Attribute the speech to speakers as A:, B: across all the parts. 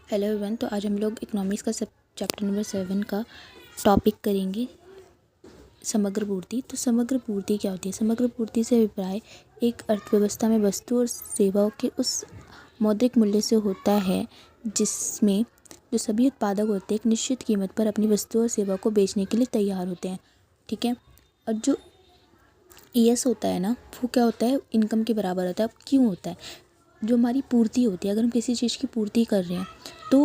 A: Hello everyone. तो आज हम लोग इकोनॉमिक्स का चैप्टर नंबर 7 का टॉपिक करेंगे समग्र पूर्ति। तो समग्र पूर्ति क्या होती है? समग्र पूर्ति से अभिप्राय एक अर्थव्यवस्था में वस्तु और सेवाओं के उस मौद्रिक मूल्य से होता है जिसमें जो सभी उत्पादक होते हैं एक निश्चित कीमत पर अपनी वस्तु और सेवा को बेचने के लिए तैयार होते हैं। ठीक है। और जो ES होता है ना, वो क्या होता है? इनकम के बराबर होता है। अब क्यों होता है? जो हमारी पूर्ति होती है, अगर हम किसी चीज़ की पूर्ति कर रहे हैं तो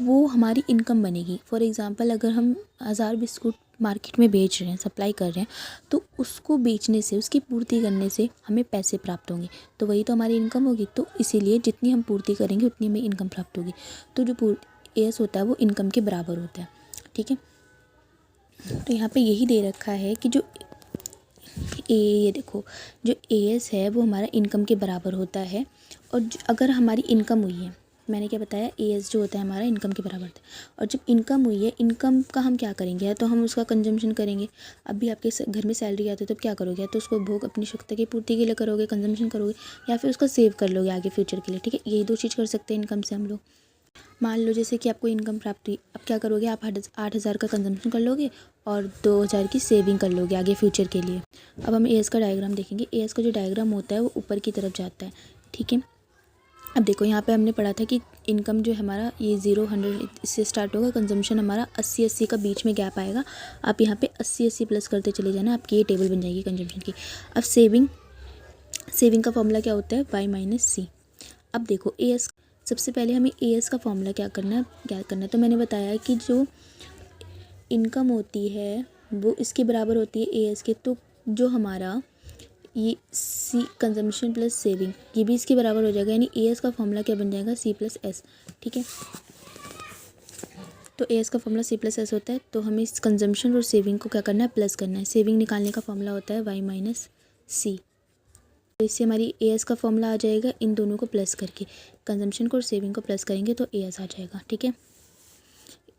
A: वो हमारी इनकम बनेगी। फॉर एग्ज़ाम्पल, अगर हम 1000 बिस्कुट मार्केट में बेच रहे हैं, सप्लाई कर रहे हैं, तो उसको बेचने से, उसकी पूर्ति करने से हमें पैसे प्राप्त होंगे, तो वही तो हमारी इनकम होगी। तो इसीलिए जितनी हम पूर्ति करेंगे उतनी हमें इनकम प्राप्त होगी। तो जो ES होता है वो इनकम के बराबर होता है। ठीक है। तो यहाँ पे यही दे रखा है कि जो ये देखो, जो ES है वो हमारा इनकम के बराबर होता है। और अगर हमारी इनकम हुई है, मैंने क्या बताया, ES जो होता है हमारा इनकम के बराबर था। और जब इनकम हुई है, इनकम का हम क्या करेंगे? या तो हम उसका कंजम्पशन करेंगे। अभी आपके घर में सैलरी आती है, तब क्या करोगे? या तो उसको भोग अपनी शक्ति की पूर्ति के लिए करोगे, कंजम्पशन करोगे, या फिर उसका सेव कर लोगे आगे फ्यूचर के लिए। ठीक है, यही दो चीज़ कर सकते हैं इनकम से हम लोग। मान लो जैसे कि आपको इनकम प्राप्त हुई, अब क्या करोगे? आप 8000 का कंजम्पशन कर लोगे और 2000 की सेविंग कर लोगे आगे फ्यूचर के लिए। अब हम ES का डायग्राम देखेंगे। ES का जो डायग्राम होता है वो ऊपर की तरफ जाता है। ठीक है। अब देखो, यहाँ पे हमने पढ़ा था कि इनकम जो है हमारा ये 0-100 इससे स्टार्ट होगा। कंजम्पशन हमारा 80-80 का बीच में गैप आएगा। आप यहाँ पे 80-80 प्लस करते चले जाना, आपकी ये टेबल बन जाएगी कंजम्पशन की। अब सेविंग का फॉर्मूला क्या होता है? Y-C। अब देखो ES, सबसे पहले हमें ES का फॉर्मूला क्या करना है? तो मैंने बताया कि जो इनकम होती है वो इसके बराबर होती है ES के। तो जो हमारा ये C कंजम्पशन प्लस सेविंग, ये भी इसके बराबर हो जाएगा। यानी ES का फॉर्मूला क्या बन जाएगा? C+S। ठीक है। तो ES का फॉर्मूला C+S होता है। तो हमें इस कंजम्पशन और सेविंग को क्या करना है? प्लस करना है। सेविंग निकालने का फॉर्मूला होता है Y-C। तो इससे हमारी ES का फॉर्मूला आ जाएगा। इन दोनों को प्लस करके, कंजम्पशन को और सेविंग को प्लस करेंगे तो ES आ जाएगा। ठीक है।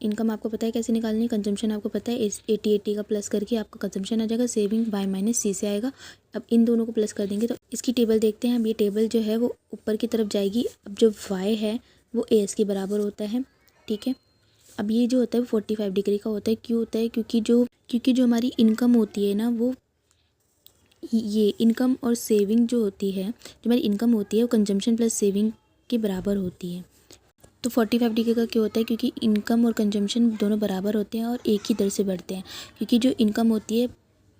A: इनकम आपको पता है कैसे निकालनी है, कंजम्पशन आपको पता है, 80 का प्लस करके आपका कंजम्पशन आ जाएगा, सेविंग Y-C से आएगा। अब इन दोनों को प्लस कर देंगे तो इसकी टेबल देखते हैं। अब ये टेबल जो है वो ऊपर की तरफ जाएगी। अब जो Y है वो ES के बराबर होता है। ठीक है। अब ये जो होता है वो 45 डिग्री का होता है। क्यों होता है? क्योंकि जो हमारी इनकम होती है ना, वो ये इनकम और सेविंग जो होती है, जो हमारी इनकम होती है वो कंजम्पशन प्लस सेविंग के बराबर होती है। तो 45 डिग्री का क्यों होता है? क्योंकि इनकम और कंजम्पशन दोनों बराबर होते हैं और एक ही दर से बढ़ते हैं। क्योंकि जो इनकम होती है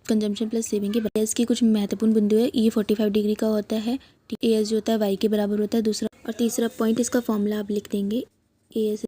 A: कंजम्पशन प्लस सेविंग के, इसकी कुछ महत्वपूर्ण बिंदु है। ये 45 डिग्री का होता है। ES जो होता है Y के बराबर होता है। दूसरा और तीसरा पॉइंट, इसका फॉर्मूला आप लिख देंगे। ES